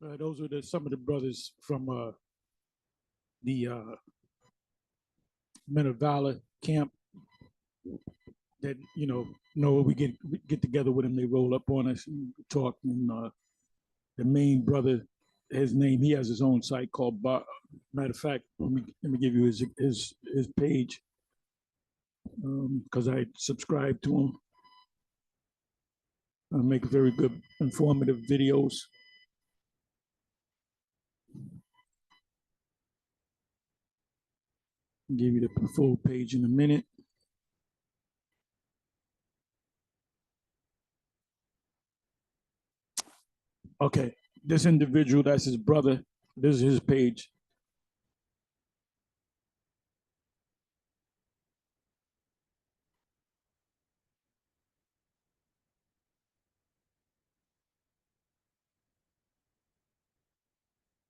Those are some of the brothers from the Men of Valor camp that we get together with them. They roll up on us and talk. And the main brother, his name, he has his own site called Bar. Matter of fact, let me give you his page because I subscribe to him. I make very good, informative videos. I'll give you the full page in a minute. Okay, this individual, that's his brother. This is his page.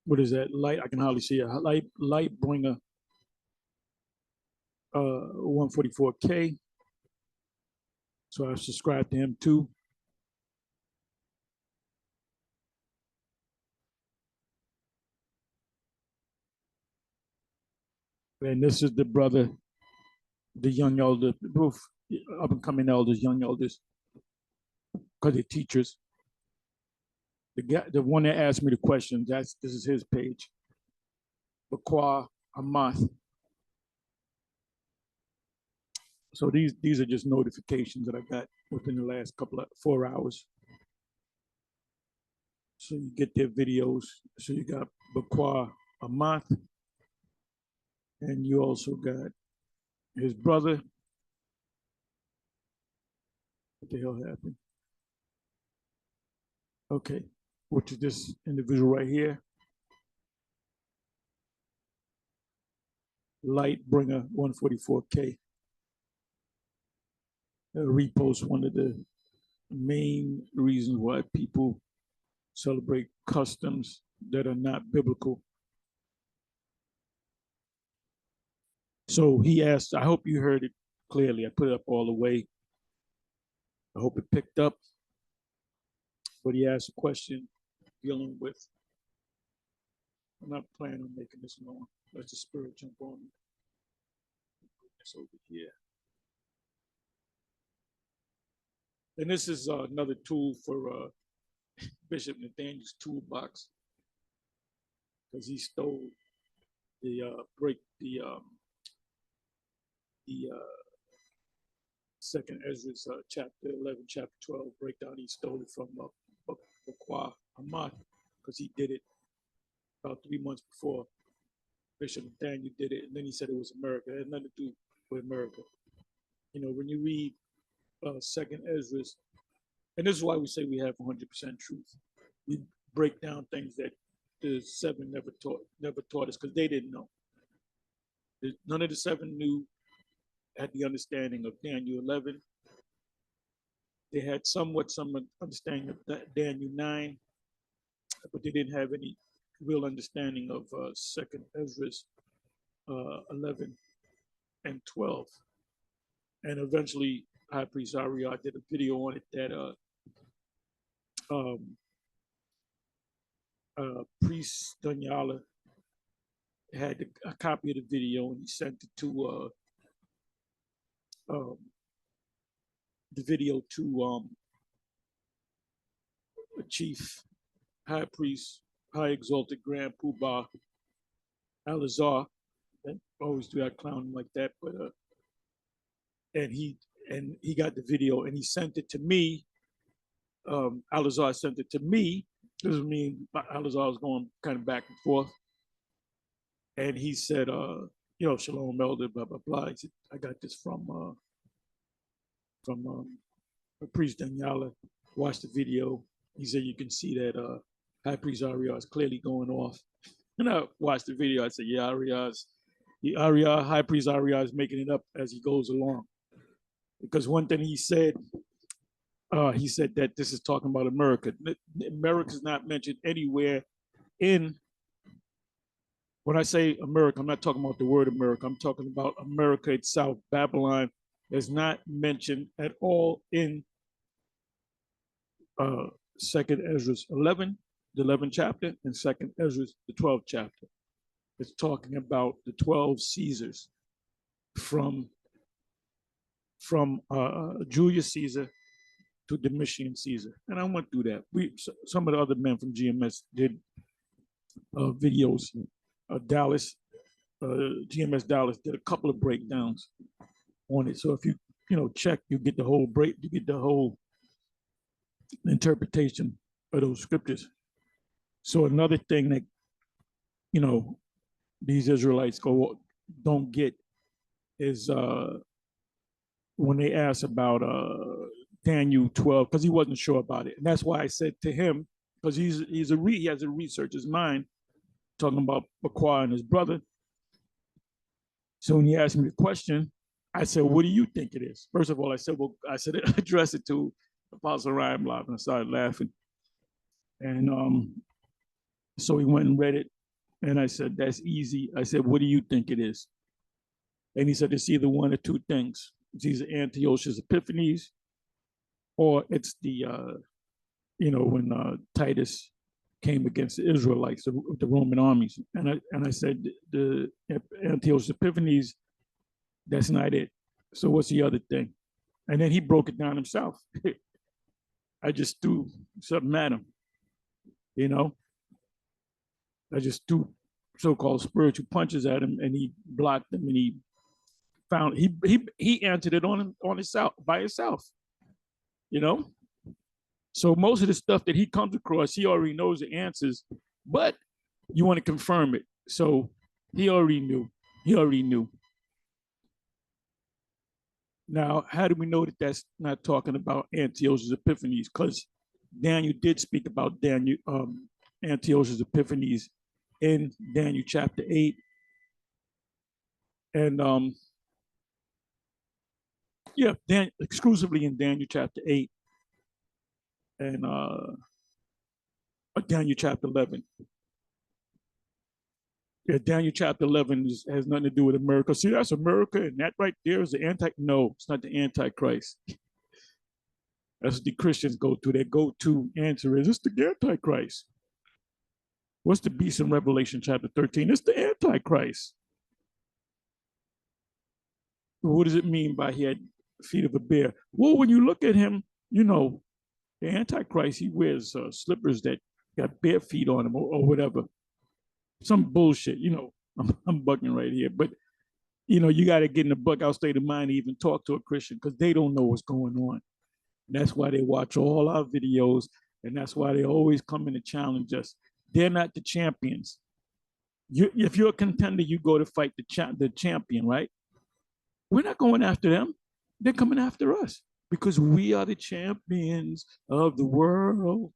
What is that? Light, I can hardly see it. Light bringer. 144K. So I subscribe to him too. And this is the brother, the young elder, both up and coming elders, young elders, because they're teachers. The guy, the one that asked me the questions, this is his page. Bakwa Amath. So these are just notifications that I got within the last 4 hours. So you get their videos. So you got Bakwa Amath, and you also got his brother. What the hell happened? Okay, which is this individual right here. Lightbringer 144K. Repost one of the main reasons why people celebrate customs that are not biblical. So he asked, I hope you heard it clearly. I put it up all the way. I hope it picked up. But he asked a question dealing with, I'm not planning on making this long. Let the spirit jump on me. It's over here. And this is another tool for Bishop Nathaniel's toolbox, because he stole the second Ezra chapter 11, chapter 12 breakdown. He stole it from Bakwa Amath, because he did it about 3 months before Bishop Nathaniel did it, and then he said it was America. It had nothing to do with America. You know, when you read second Ezra, and this is why we say we have 100% truth. We break down things that the seven never taught us, because they didn't know. None of the seven had the understanding of Daniel 11. They had some understanding of Daniel 9, but they didn't have any real understanding of second Ezra 11 and 12. And eventually, High Priest Ariah did a video on it that Priest Danyala had a copy of the video, and he sent it to the video to a chief high priest, high exalted Grand Poobah Alazar. I always do that clown like that, but and he got the video and he sent it to me. Alazar sent it to me. This was me and Alazar was going kind of back and forth. And he said, Shalom Elder, blah, blah, blah. He said, I got this from Priest Daniela. Watch the video. He said, you can see that High Priest Ariah is clearly going off. And I watched the video. I said, yeah, High Priest Ariah is making it up as he goes along. Because one thing he said that this is talking about America. America is not mentioned anywhere in, when I say America, I'm not talking about the word America. I'm talking about America itself. Babylon is not mentioned at all in Second Ezra 11, the 11th chapter, and Second Ezra, the 12th chapter. It's talking about the 12 Caesars from Julius Caesar to Domitian Caesar. And I went through that. Some of the other men from GMS did videos. Dallas, GMS Dallas did a couple of breakdowns on it. So if you check, you get the whole interpretation of those scriptures. So another thing that these Israelites don't get is when they ask about Daniel 12, because he wasn't sure about it, and that's why I said to him, because he has a researcher's mind, talking about Bakwa and his brother. So when he asked me the question, I said, "What do you think it is?" First of all, I said, address it to Apostle Ryan Block, and I started laughing. And so he went and read it, and I said, "That's easy." I said, "What do you think it is?" And he said it's either one of two things. It's either Antiochus Epiphanes, or it's the when Titus came against the Israelites, the Roman armies. And I said the Antiochus Epiphanes, that's not it. So what's the other thing? And then he broke it down himself. I just threw something at him, you know. I just threw so-called spiritual punches at him, and he blocked them, and he found he answered it on himself by himself, you know. So most of the stuff that he comes across, he already knows the answers, but you want to confirm it. So he already knew. He already knew. Now, how do we know that that's not talking about Antiochus Epiphanes? Because Daniel did speak about Antiochus Epiphanes in Daniel chapter 8. And exclusively in Daniel chapter 8 and Daniel chapter 11. Yeah, Daniel chapter 11 has nothing to do with America. See, that's America, and that right there is the No, it's not the Antichrist. That's what the Christians go to. Their go-to answer is, it's the Antichrist. What's the beast in Revelation chapter 13? It's the Antichrist. What does it mean by he had feet of a bear? Well, when you look at him, the Antichrist, he wears slippers that got bare feet on them or whatever. Some bullshit, I'm bugging right here. But, you got to get in a bug out state of mind to even talk to a Christian because they don't know what's going on. And that's why they watch all our videos, and that's why they always come in to challenge us. They're not the champions. If you're a contender, you go to fight the champion, right? We're not going after them. They're coming after us because we are the champions of the world.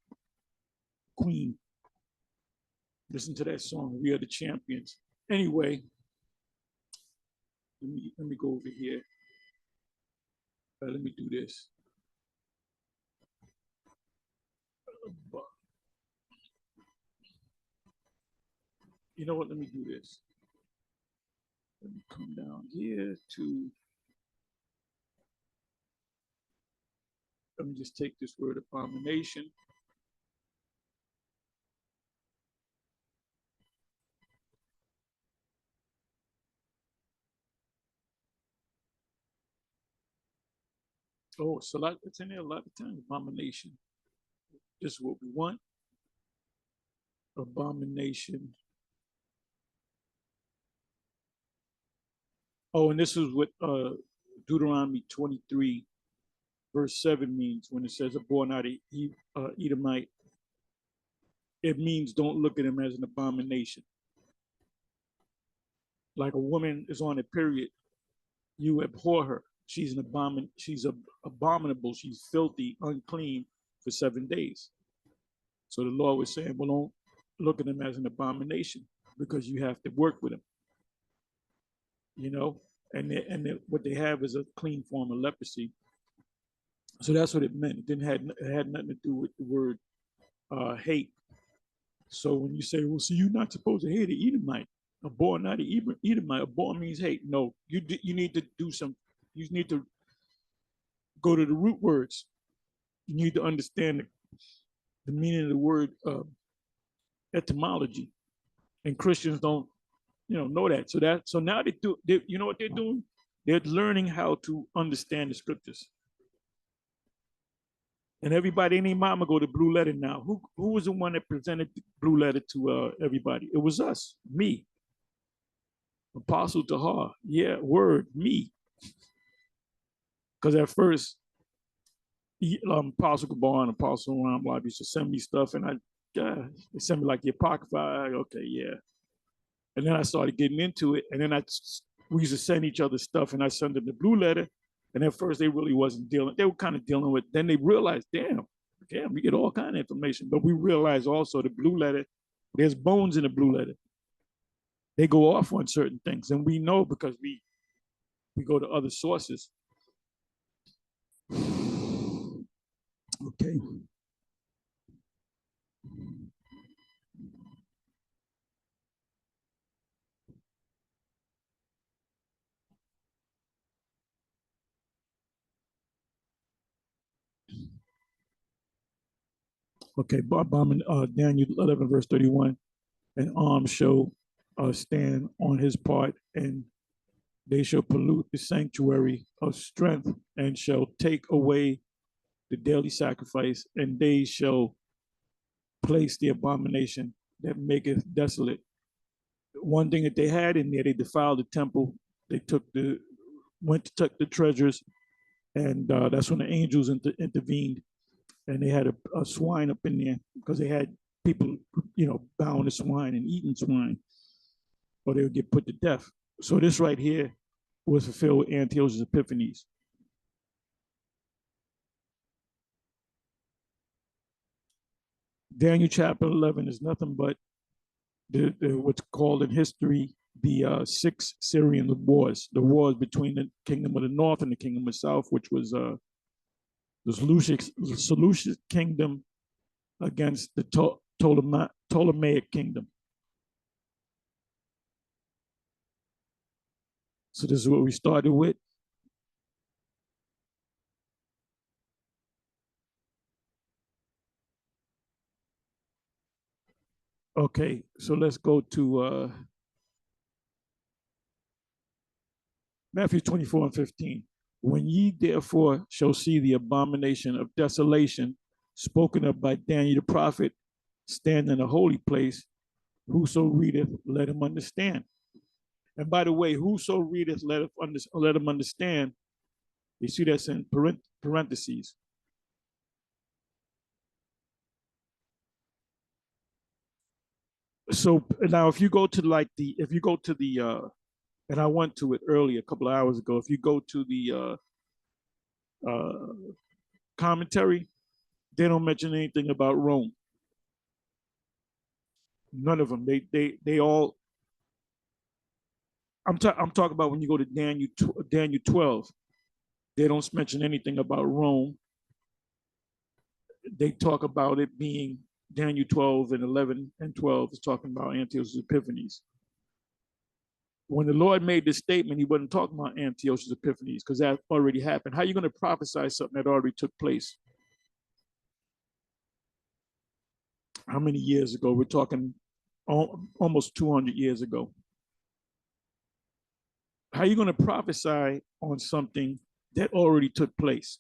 Queen. Listen to that song. We are the champions. Anyway, let me go over here. Let me do this. You know what? Let me do this. Let me come down here to. Let me just take this word abomination. Oh, it's it's in there a lot of times. Abomination. This is what we want. Abomination. Oh, and this is what Deuteronomy 23, verse 7 means when it says, born out of Edomite. It means don't look at him as an abomination. Like a woman is on a period, you abhor her. She's abominable. She's filthy, unclean for 7 days. So the Lord was saying, well, don't look at him as an abomination because you have to work with him. And what they have is a clean form of leprosy. So that's what it meant. It had nothing to do with the word hate. So when you say, well, see, you're not supposed to hate an Edomite, a born not an Edomite, a born means hate. No, you need to do some. You need to go to the root words. You need to understand the meaning of the word etymology, and Christians don't, know that. So now they do. You know what they're doing? They're learning how to understand the scriptures. And everybody and their mama go to Blue Letter now. Who was the one that presented the Blue Letter to everybody? It was us, me, Apostle Tahar. Yeah, word, me. Because at first, Apostle Gabar and Apostle Ramblab used to send me stuff, and they sent me like the Apocrypha. Okay, yeah. And then I started getting into it, and then we used to send each other stuff, and I sent them the Blue Letter. And at first, they really wasn't dealing. They were kind of dealing with. Then they realized, damn, we get all kind of information. But we realized also the Blue Letter, there's bones in the Blue Letter. They go off on certain things, and we know because we go to other sources. Okay. Okay, Daniel 11, verse 31. An arm shall stand on his part, and they shall pollute the sanctuary of strength, and shall take away the daily sacrifice, and they shall place the abomination that maketh desolate. One thing that they had in there, they defiled the temple. They went to take the treasures, and that's when the angels intervened, and they had a swine up in there because they had people, bound to swine and eating swine, or they would get put to death. So this right here was fulfilled with Antiochus Epiphanes. Daniel chapter 11 is nothing but what's called in history the six Syrian wars, the wars between the kingdom of the north and the kingdom of the south, which was the Seleucid kingdom against the Ptolemaic kingdom. So this is what we started with. Okay, so let's go to Matthew 24 and 15. When ye therefore shall see the abomination of desolation spoken of by Daniel the prophet stand in a holy place, whoso readeth, let him understand. And by the way, whoso readeth, let him understand. You see that's in parentheses. So now if you go to and I went to it earlier a couple of hours ago, if you go to the commentary, they don't mention anything about Rome. None of them. They all. I'm talking about when you go to Daniel 12. They don't mention anything about Rome. They talk about it being Daniel 12 and 11 and 12 is talking about Antiochus Epiphanes. When the Lord made this statement, he wasn't talking about Antiochus Epiphanes because that already happened. How are you going to prophesy something that already took place? How many years ago? We're talking almost 200 years ago. How are you going to prophesy on something that already took place?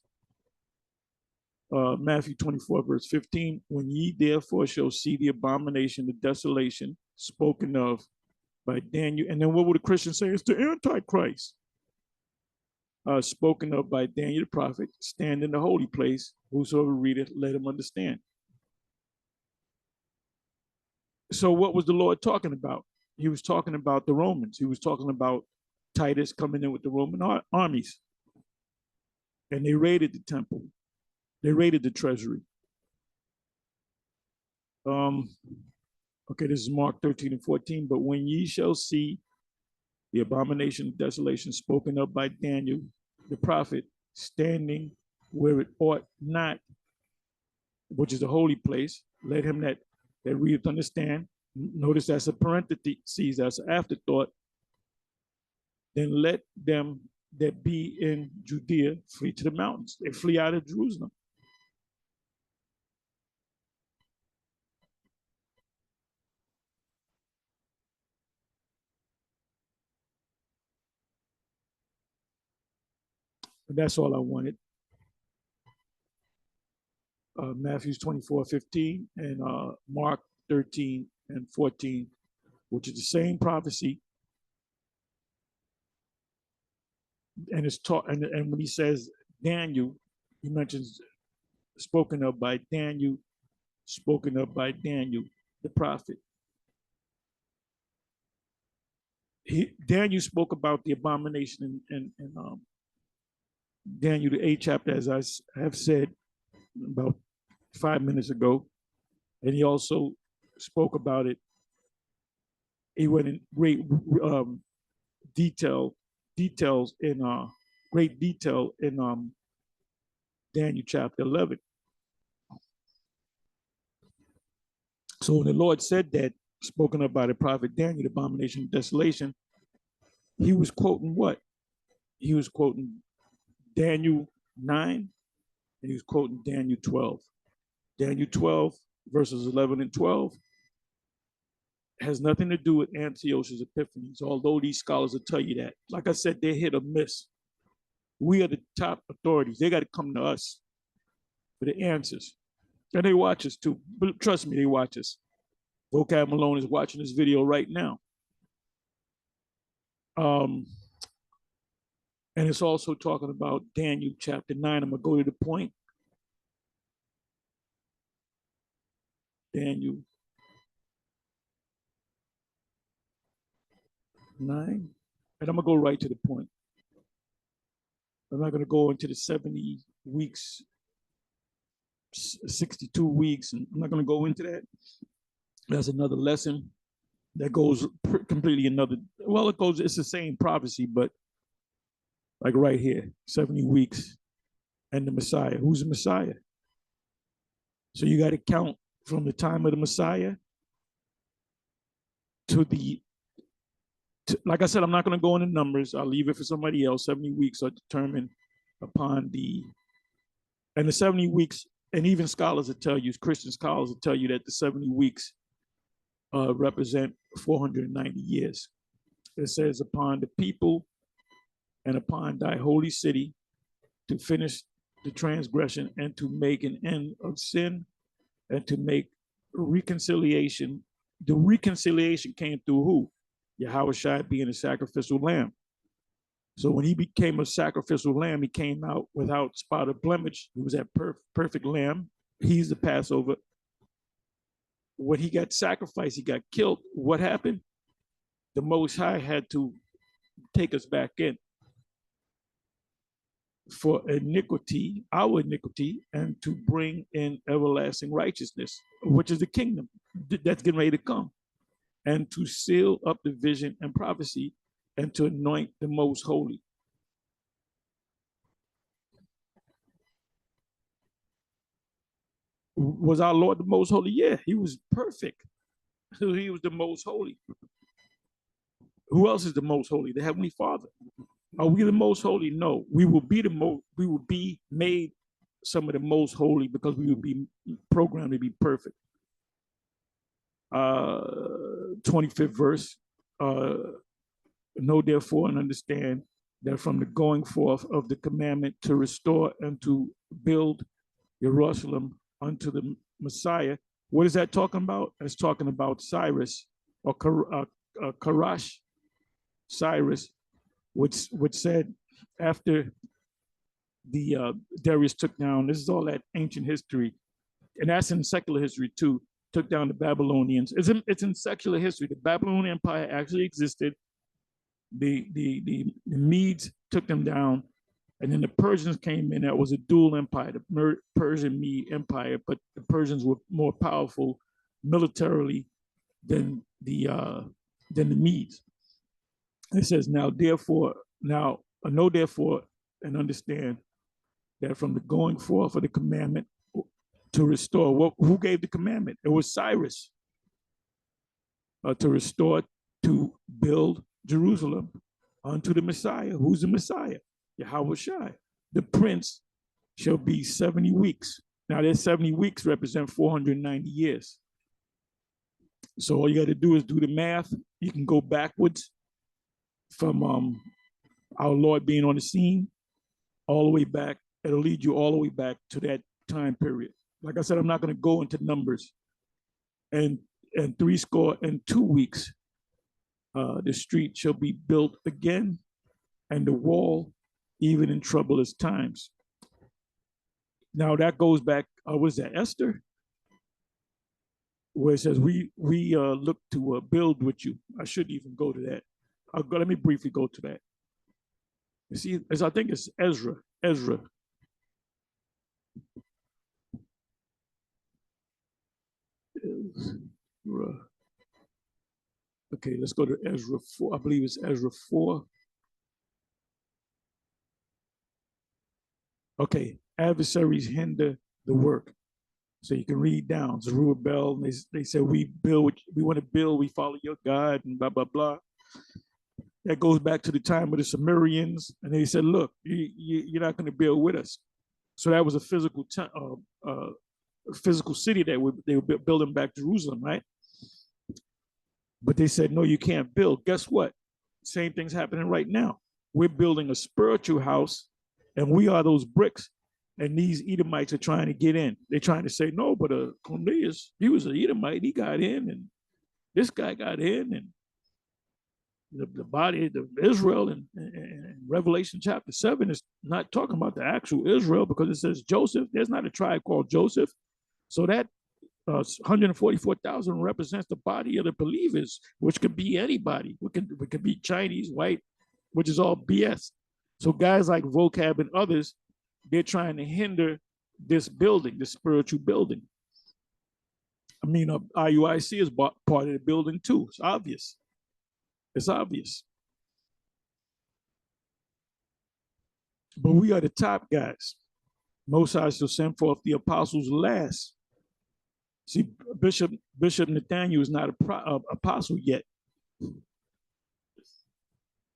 Matthew 24, verse 15. When ye therefore shall see the abomination, the desolation spoken of by Daniel, and then what would the Christian say? It's the Antichrist. Spoken of by Daniel the prophet, stand in the holy place, whosoever readeth, let him understand. So what was the Lord talking about? He was talking about the Romans. He was talking about Titus coming in with the Roman armies. And they raided the temple. They raided the treasury. Okay, this is Mark 13 and 14. But when ye shall see the abomination of desolation spoken of by Daniel the prophet, standing where it ought not, which is the holy place, let him that readeth understand. Notice that's a parenthesis, that's an afterthought. Then let them that be in Judea flee to the mountains. They flee out of Jerusalem. But that's all I wanted. Matthew 24:15 and Mark 13 and 14, which is the same prophecy. And it's taught, and when he says Daniel, he mentions spoken of by Daniel, the prophet. Daniel spoke about the abomination in Daniel, the 8th chapter, as I have said about 5 minutes ago. And he also spoke about it. He went in great details in great detail in Daniel chapter 11. So when the Lord said that, spoken about the prophet Daniel, the abomination of desolation, he was quoting what? He was quoting Daniel 9, and he was quoting Daniel 12. Daniel 12, verses 11 and 12, has nothing to do with Antiochus Epiphanes, although these scholars will tell you that. Like I said, they're hit or miss. We are the top authorities. They got to come to us for the answers. And they watch us too. But trust me, they watch us. Vocab Malone is watching this video right now. And it's also talking about Daniel chapter 9. I'm going to go to the point. Daniel 9. And I'm going to go right to the point. I'm not going to go into the 70 weeks, 62 weeks, and I'm not going to go into that. That's another lesson that goes completely another, well, it goes, it's the same prophecy, but like right here, 70 weeks and the Messiah. Who's the Messiah? So you got to count from the time of the Messiah to like I said, I'm not going to go into numbers. I'll leave it for somebody else. 70 weeks are determined upon and the 70 weeks, and even scholars will tell you, Christian scholars will tell you that the 70 weeks represent 490 years. It says, upon the people and upon thy holy city to finish the transgression and to make an end of sin and to make reconciliation. The reconciliation came through who? Yahushua being a sacrificial lamb. So when he became a sacrificial lamb, he came out without spot or blemish. He was that perfect lamb. He's the Passover. When he got sacrificed, he got killed. What happened? The Most High had to take us back in for iniquity, our iniquity, and to bring in everlasting righteousness, which is the kingdom that's getting ready to come, and to seal up the vision and prophecy, and to anoint the most holy. Was our Lord the most holy? Yeah, he was perfect. He was the most holy. Who else is the most holy? The Heavenly Father. Are we the most holy? No. We will be made some of the most holy because we will be programmed to be perfect. 25th verse. Know therefore and understand that from the going forth of the commandment to restore and to build Jerusalem unto the Messiah. What is that talking about? It's talking about Cyrus or Karash, Cyrus, which said after the Darius took down, this is all that ancient history, and that's in secular history too, took down the Babylonians. It's in secular history. The Babylonian Empire actually existed. The Medes took them down, and then the Persians came in. That was a dual empire, the Persian Mede Empire, but the Persians were more powerful militarily than the Medes. It says, know therefore and understand that from the going forth of the commandment to restore. Who gave the commandment? It was Cyrus. To restore, to build Jerusalem unto the Messiah. Who's the Messiah? Yahushua. The prince shall be 70 weeks. Now, their 70 weeks represent 490 years. So all you got to do is do the math. You can go backwards from our Lord being on the scene all the way back. It'll lead you all the way back to that time period. Like I said, I'm not going to go into numbers. And 62 weeks, the street shall be built again, and the wall, even in troublous times. Now that goes back, was that Esther? Where it says, we look to build with you. I shouldn't even go to that. Let me briefly go to that. You see, I think it's Ezra. Okay, let's go to Ezra 4. I believe it's Ezra 4. Okay, adversaries hinder the work. So you can read down Zerubbabel. They said, we want to build, we follow your God, and blah, blah, blah. That goes back to the time of the Sumerians. And they said, look, you're not going to build with us. So that was a physical physical city that they were building back Jerusalem, right? But they said, no, you can't build. Guess what? Same thing's happening right now. We're building a spiritual house, and we are those bricks. And these Edomites are trying to get in. They're trying to say, no, but Cornelius, he was an Edomite. He got in, and this guy got in, and the body of Israel in Revelation chapter 7 is not talking about the actual Israel, because it says Joseph. There's not a tribe called Joseph. So that 144,000 represents the body of the believers, which could be anybody. It could be Chinese, white, which is all BS. So guys like Vocab and others, they're trying to hinder this building, this spiritual building. I mean, IUIC is part of the building too. It's obvious. It's obvious. But we are the top guys. Most High shall send forth the apostles last. See, Bishop Nathaniel is not an apostle yet.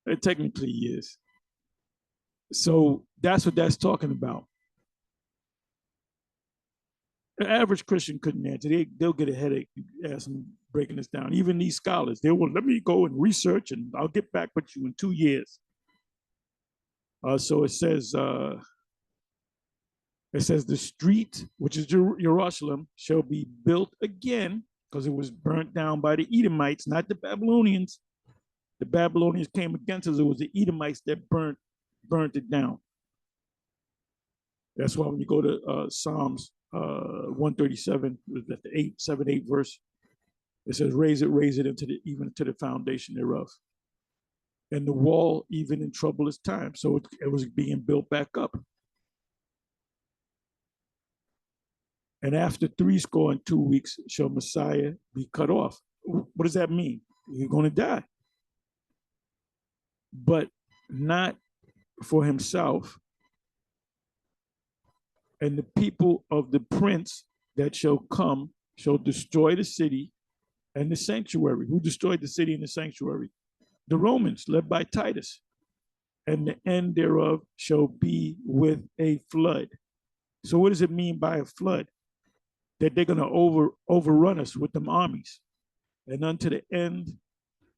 It technically is. So that's what that's talking about. An average Christian couldn't answer. They'll get a headache as them breaking this down. Even these scholars, they will let me go and research, and I'll get back with you in 2 years. So it says the street, which is Jerusalem, shall be built again, because it was burnt down by the Edomites, not the Babylonians. The Babylonians came against us. It was the Edomites that burnt it down. That's why when you go to Psalms 137, the 8 verse, it says, raise it even to the foundation thereof. And the wall, even in troublous times. So it was being built back up. And after 62 weeks shall Messiah be cut off. What does that mean? You're going to die. But not for himself. And the people of the prince that shall come shall destroy the city and the sanctuary. Who destroyed the city and the sanctuary? The Romans, led by Titus. And the end thereof shall be with a flood. So what does it mean by a flood? That they're going to overrun us with them armies. And unto the end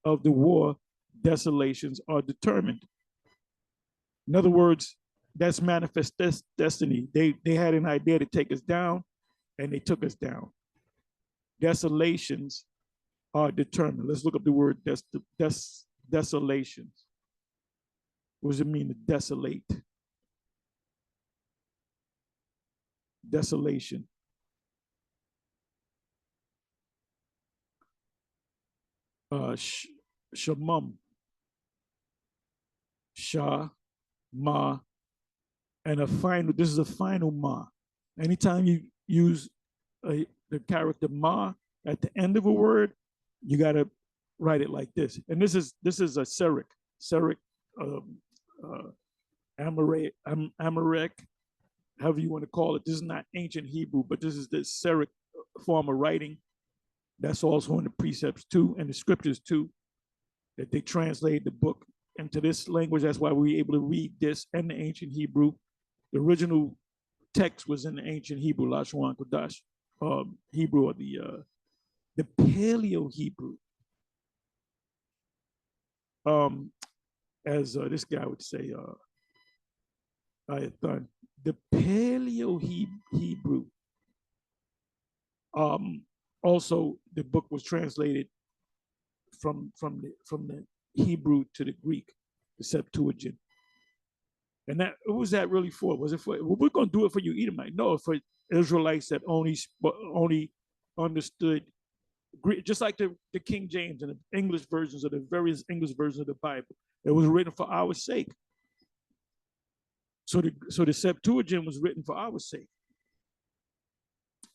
of the war, desolations are determined. In other words, that's manifest destiny. They had an idea to take us down, and they took us down. Desolations are determined. Let's look up the word desolations. What does it mean to desolate? Desolation. Shamum. Shah, Ma, and this is a final Ma. Anytime you use the character Ma at the end of a word, you got to write it like this. And this is a Syriac, Amharic, however you want to call it. This is not ancient Hebrew, but this is the Syriac form of writing. That's also in the precepts too, and the scriptures too, that they translate the book into this language. That's why we were able to read this and the ancient Hebrew. The original text was in the ancient Hebrew, Lashon Kodash Hebrew, or the Paleo Hebrew. As this guy would say, the Paleo Hebrew. Also, the book was translated from the Hebrew to the Greek, the Septuagint. And that, what was that really for? Was it for, well, we're going to do it for you Edomite? No, for Israelites that only understood Greek, just like the King James and the English versions of the various English versions of the Bible. It was written for our sake. So the Septuagint was written for our sake.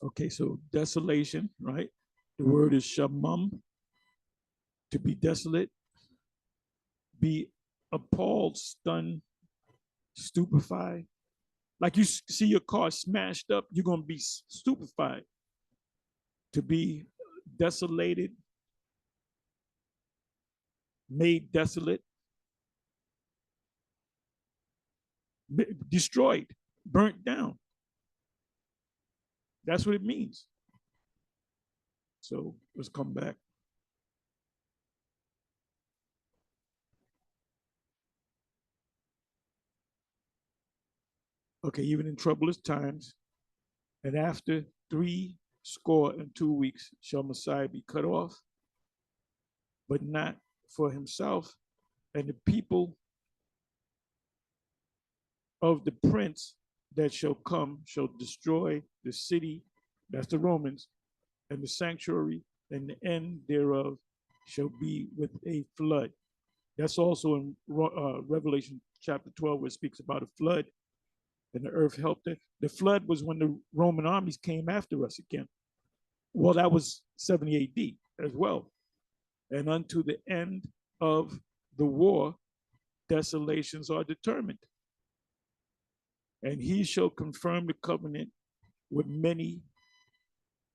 Okay, so desolation, right? The word is shamum, to be desolate, be appalled, stunned, stupefied. Like you see your car smashed up, you're going to be stupefied. To be desolated, made desolate, destroyed, burnt down. That's what it means. So let's come back. Okay, even in troublous times, and after 62 weeks shall Messiah be cut off, but not for himself, and the people of the prince that shall come shall destroy the city, that's the Romans, and the sanctuary, and the end thereof shall be with a flood. That's also in Revelation chapter 12, where it speaks about a flood, and the earth helped it. The flood was when the Roman armies came after us again. Well, that was 70 AD as well. And unto the end of the war, desolations are determined. And he shall confirm the covenant with many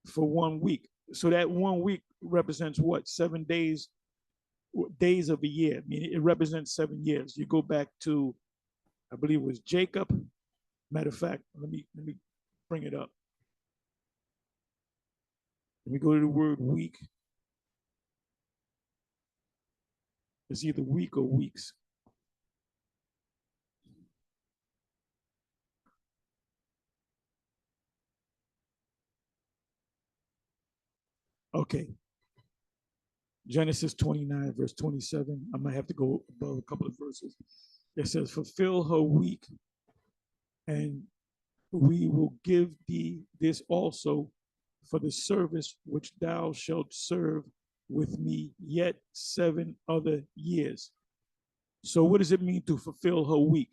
for 1 week. So that 1 week represents what? 7 days, days of a year. I mean, it represents 7 years. You go back to, I believe it was Jacob. Matter of fact, let me bring it up. Let me go to the word week. It's either week or weeks. Okay. Genesis 29, verse 27. I might have to go above a couple of verses. It says, fulfill her week, and we will give thee this also for the service which thou shalt serve with me yet 7 other years. So what does it mean to fulfill her week?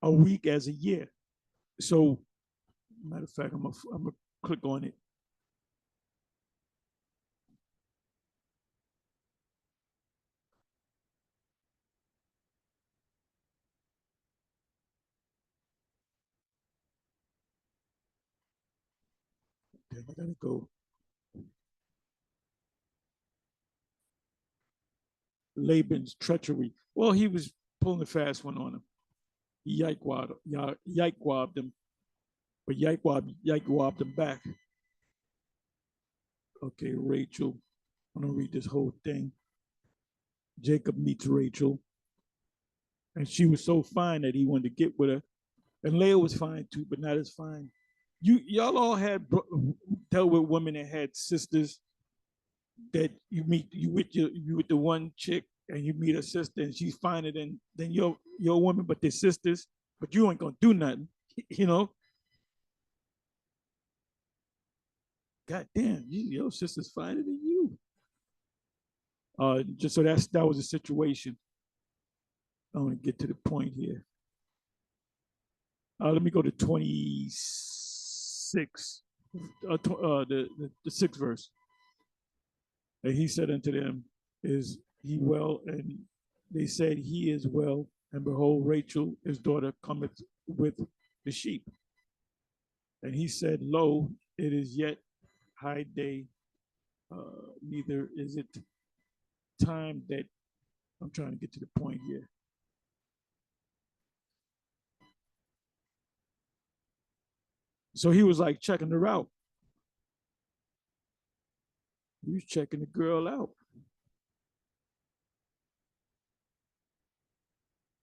A week as a year. So, matter of fact, I'm gonna click on it. Okay, I gotta go. Laban's treachery. Well, he was pulling a fast one on him. He yikewabbed him, but yikewabbed him back. Okay, Rachel. I'm gonna read this whole thing. Jacob meets Rachel, and she was so fine that he wanted to get with her. And Leah was fine too, but not as fine. Y'all all had dealt with women that had sisters that you with the one chick and you meet a sister and she's finer than your woman, but they're sisters, but you ain't gonna do nothing, you know. God damn, your sister's finer than you. Just so that was a situation. I want to get to the point here. Let me go to 26, the sixth verse. And he said unto them, is he well? And they said, he is well. And behold, Rachel, his daughter, cometh with the sheep. And he said, lo, it is yet high day, neither is it time that, I'm trying to get to the point here. So he was like checking her out. He was checking the girl out.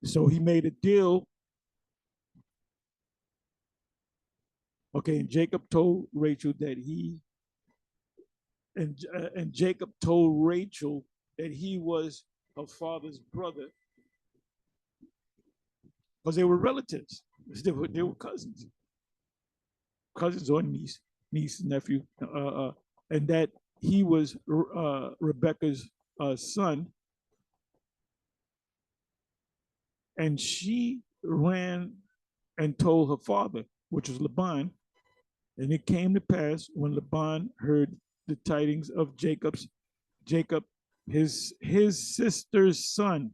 So he made a deal. Okay, and Jacob told Rachel that and Jacob told Rachel that he was her father's brother because they were relatives. They were cousins or niece, nephew, and that he was Rebecca's son. And she ran and told her father, which was Laban. And it came to pass when Laban heard the tidings of Jacob, his sister's son.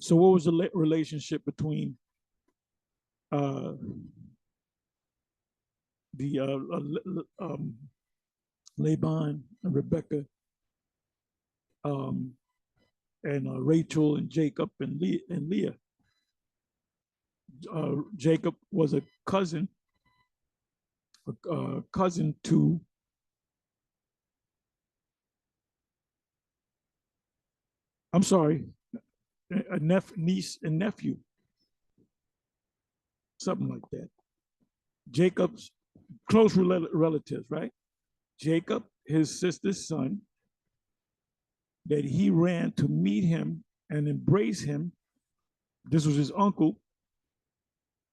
So what was the relationship between the Laban and Rebecca, and Rachel and Jacob and Leah? Jacob was a cousin to, I'm sorry, niece and nephew, something like that. Jacob's close relatives, right? Jacob, his sister's son, that he ran to meet him and embrace him. This was his uncle.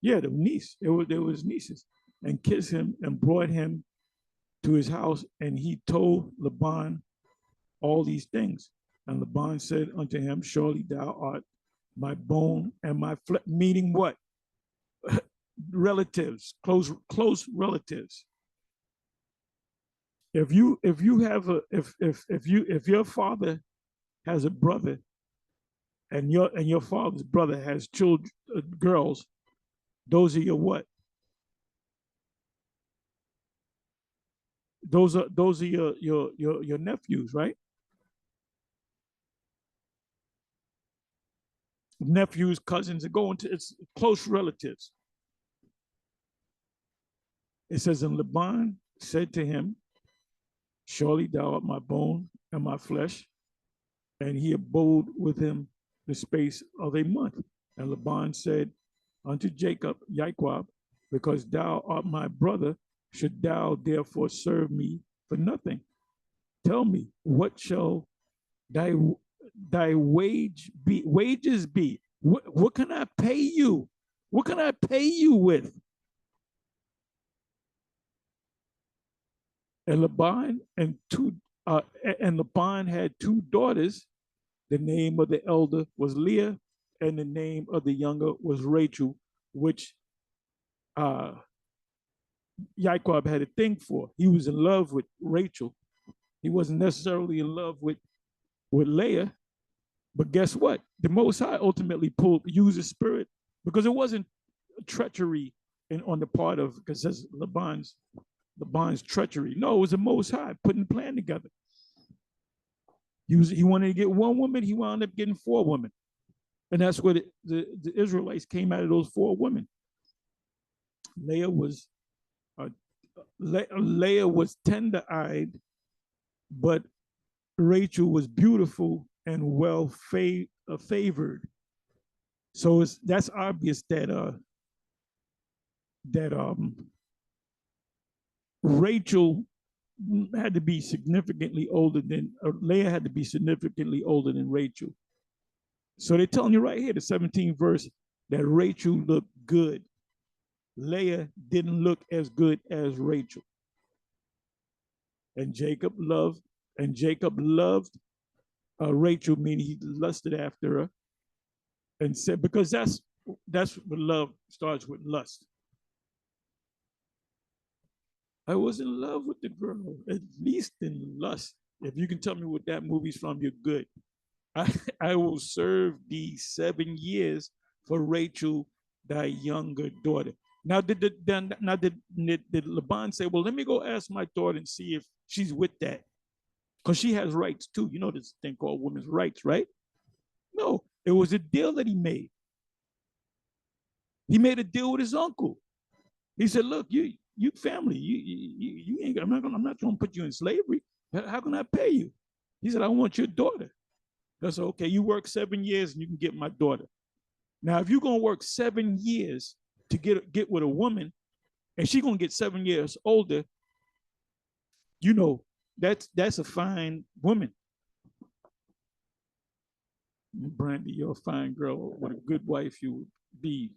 Yeah, the niece. They were his nieces, and kissed him and brought him to his house. And he told Laban all these things. And Laban said unto him, surely thou art my bone and my flesh, meaning what? Relatives, close relatives. If you have a if your father has a brother and your father's brother has children, girls, those are your what? Those are your nephews, right? Nephews, cousins, and go into it's close relatives. It says, and Laban said to him, surely thou art my bone and my flesh. And he abode with him the space of a month. And Laban said unto Jacob, because thou art my brother, should thou therefore serve me for nothing? Tell me, what shall thy wages be? What can I pay you? What can I pay you with? And Laban had two daughters. The name of the elder was Leah, and the name of the younger was Rachel, which Jacob had a thing for. He was in love with Rachel. He wasn't necessarily in love with Leah, but guess what? The Most High ultimately used his spirit, because it wasn't treachery on the part of, because that's Laban's treachery. No, it was the Most High putting the plan together. He wanted to get one woman. He wound up getting four women, and that's where the Israelites came out of those four women. Leah was tender-eyed, but Rachel was beautiful and well favored. So that's obvious that Rachel had to be significantly older than Leah had to be significantly older than Rachel. So they're telling you right here, the 17th verse, that Rachel looked good. Leah didn't look as good as Rachel. And Jacob loved Rachel, meaning he lusted after her, and said, because that's what love starts with, lust. I was in love with the girl, at least in lust. If you can tell me what that movie's from, you're good. I will serve thee 7 years for Rachel, thy younger daughter. Now, did Laban say, well, let me go ask my daughter and see if she's with that? Because she has rights too. You know this thing called women's rights, right? No, it was a deal that he made. He made a deal with his uncle. He said, look, you family, you ain't, I'm not going to put you in slavery. How can I pay you? He said, I want your daughter. I said, okay, you work 7 years and you can get my daughter. Now, if you're going to work 7 years to get with a woman, and she's going to get 7 years older, you know, that's a fine woman. Brandy, you're a fine girl. What a good wife you would be.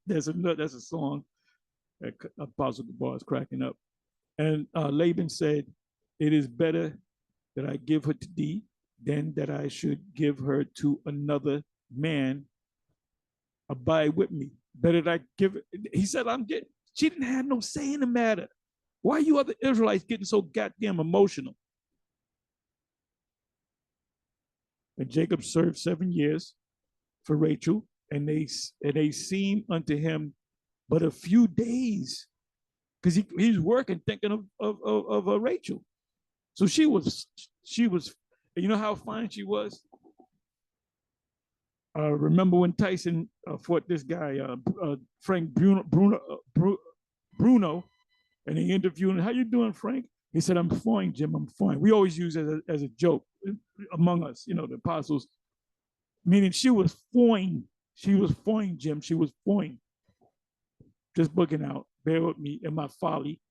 That's a song that Apostle Gabar is cracking up. And Laban said, it is better that I give her to thee than that I should give her to another man. Abide with me. Better that I give it. He said, she didn't have no say in the matter. Why are you other Israelites getting so goddamn emotional? And Jacob served 7 years for Rachel, and they seemed unto him but a few days, because he's working thinking of Rachel. So she was, you know how fine she was? Remember when Tyson fought this guy, Frank Bruno, and he interviewed him, how you doing, Frank? He said, I'm fine, Jim, I'm fine. We always use it as a joke among us, the apostles, meaning she was fine. She was fine, Jim, she was fine. Just booking out, bear with me in my folly.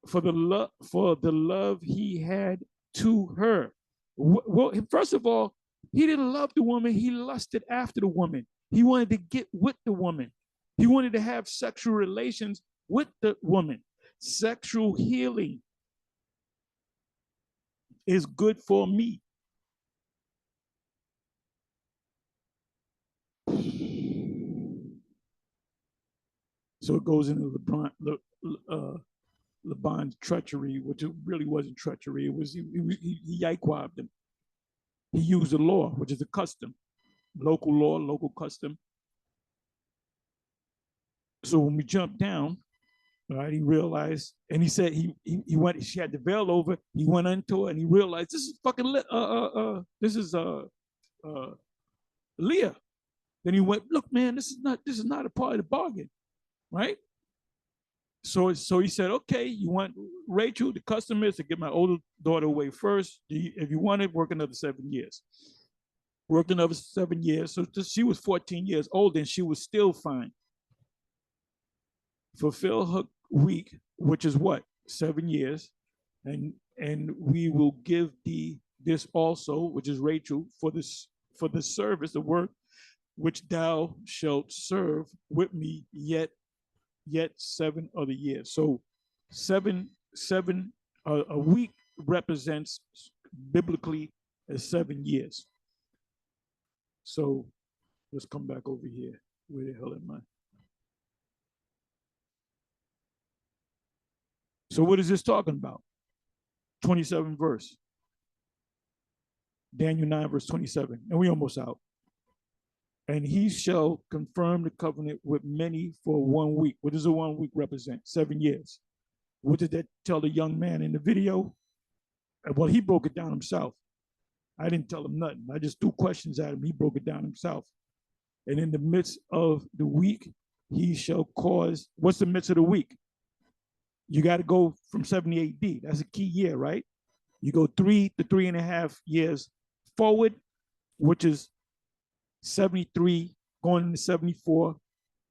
For the love he had to her. Well, first of all, he didn't love the woman, he lusted after the woman. He wanted to get with the woman. He wanted to have sexual relations with the woman. Sexual healing is good for me. So it goes into Laban's treachery, which it really wasn't treachery. It was he yikewobbed him. He used the law, which is a custom, local law, local custom. So when we jumped down, right, he realized, and he said he went. She had the veil over. He went into it, and he realized this is fucking this is Leah. Then he went, look, man, this is not a part of the bargain, right? So he said, okay, you want Rachel? The custom is to get my older daughter away first. If you want it, work another 7 years. Worked another 7 years. So she was 14 years old, and she was still fine. Fulfill her week, which is what? 7 years. And we will give thee this also, which is Rachel, for the service, the work which thou shalt serve with me yet 7 other years. So a week represents biblically as 7 years. So let's come back over here. Where the hell am I? So what is this talking about? 27 verse. Daniel 9 verse 27. And we almost out. And he shall confirm the covenant with many for 1 week. What does a 1 week represent? 7 years. What did that tell the young man in the video? Well, he broke it down himself. I didn't tell him nothing. I just threw questions at him. He broke it down himself. And in the midst of the week, he shall cause, what's the midst of the week? You got to go from 70 AD. That's a key year, right? You go 3 to 3.5 years forward, which is 73 going into 74.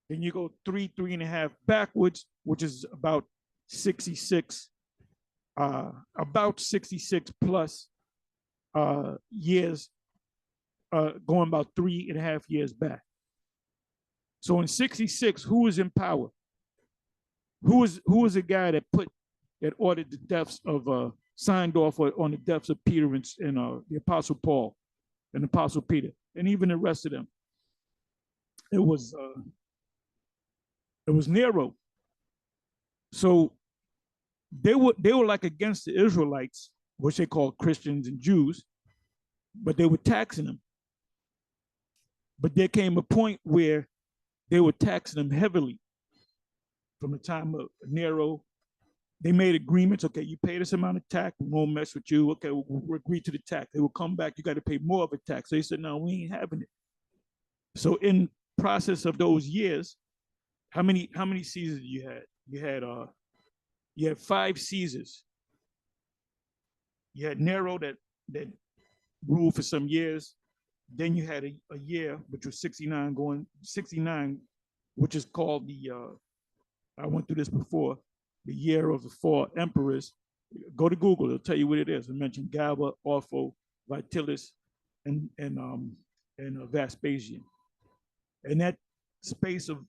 Then you go 3.5 backwards, which is about 66 plus years, going about 3.5 years back. So in 66, who was in power? Who was the guy that ordered the deaths of signed off on the deaths of Peter and the Apostle Paul and Apostle Peter, and even the rest of them? It was Nero. So they were like against the Israelites, which they called Christians and Jews, but they were taxing them. But there came a point where they were taxing them heavily. From the time of Nero, they made agreements. Okay, you pay this amount of tax, we won't mess with you. Okay, we'll agree to the tax. They will come back, you got to pay more of a tax. They said, no, we ain't having it. So in process of those years, how many Caesars you had? You had 5 Caesars. You had Nero that ruled for some years. Then you had a year, which was 69, which is called the I went through this before, the year of the 4 emperors. Go to Google, it'll tell you what it is. I mentioned Galba, Orpho, Vitellius, and Vespasian. And that space of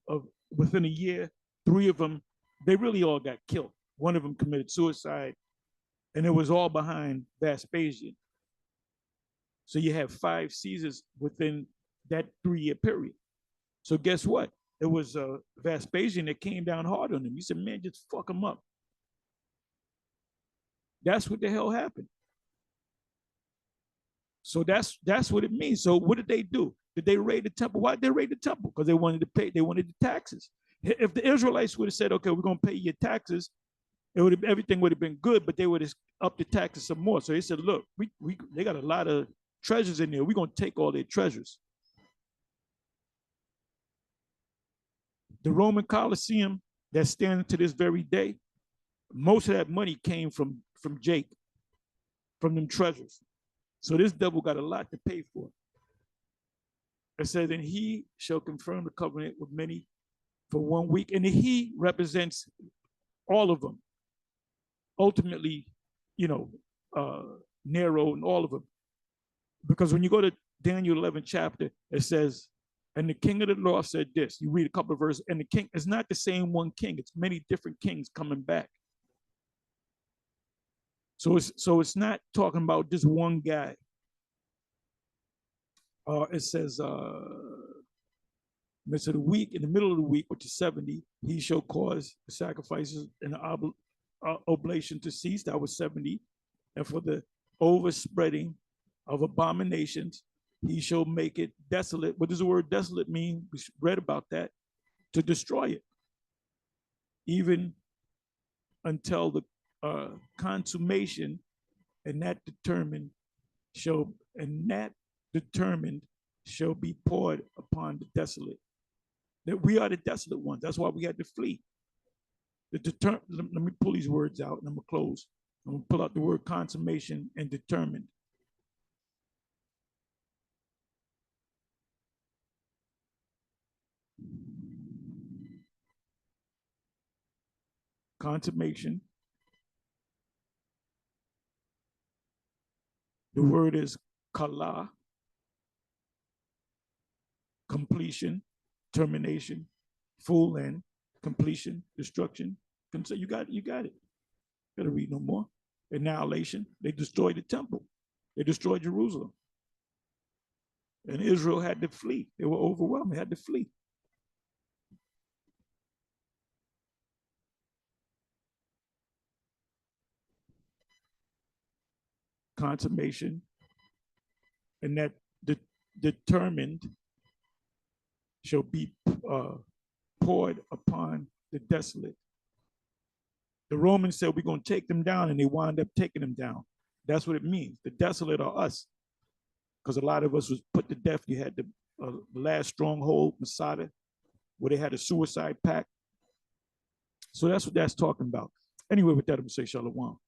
within a year, 3 of them, they really all got killed. One of them committed suicide, and it was all behind Vespasian. So you have 5 Caesars within that 3-year period. So guess what? It was Vespasian that came down hard on him. He said, man, just fuck him up. That's what the hell happened. So that's what it means. So what did they do? Did they raid the temple? Why did they raid the temple? Because they wanted to pay, they wanted the taxes. If the Israelites would have said, okay, we're going to pay your taxes, everything would have been good, but they would have upped the taxes some more. So they said, look, they got a lot of treasures in there. We're going to take all their treasures. The Roman Colosseum that's standing to this very day, most of that money came from Jake, from them treasures. So this devil got a lot to pay for. It says, and he shall confirm the covenant with many for 1 week. And the he represents all of them. Ultimately, Nero and all of them. Because when you go to Daniel 11 chapter, it says, and the king of the north said this. You read a couple of verses, and the king is not the same one king. It's many different kings coming back. So it's not talking about just one guy. It says, midst of the week, in the middle of the week, which is 70, he shall cause the sacrifices and the oblation to cease. That was 70. And for the overspreading of abominations, he shall make it desolate. What does the word desolate mean? We read about that. To destroy it. Even until the consummation, and that determined shall be poured upon the desolate. That we are the desolate ones. That's why we had to flee. Let me pull these words out and I'm gonna close. I'm gonna pull out the word consummation and determined. Consummation. The word is kala, completion, termination, full end, completion, destruction. You got it. Gotta read no more. Annihilation. They destroyed the temple. They destroyed Jerusalem. And Israel had to flee. They were overwhelmed. They had to flee. Consummation. And that determined shall be poured upon the desolate. The Romans said, we're going to take them down, and they wound up taking them down. That's what it means. The desolate are us. Because a lot of us was put to death. You had the last stronghold, Masada, where they had a suicide pact. So that's what that's talking about. Anyway, with that, I'm going to say shalom.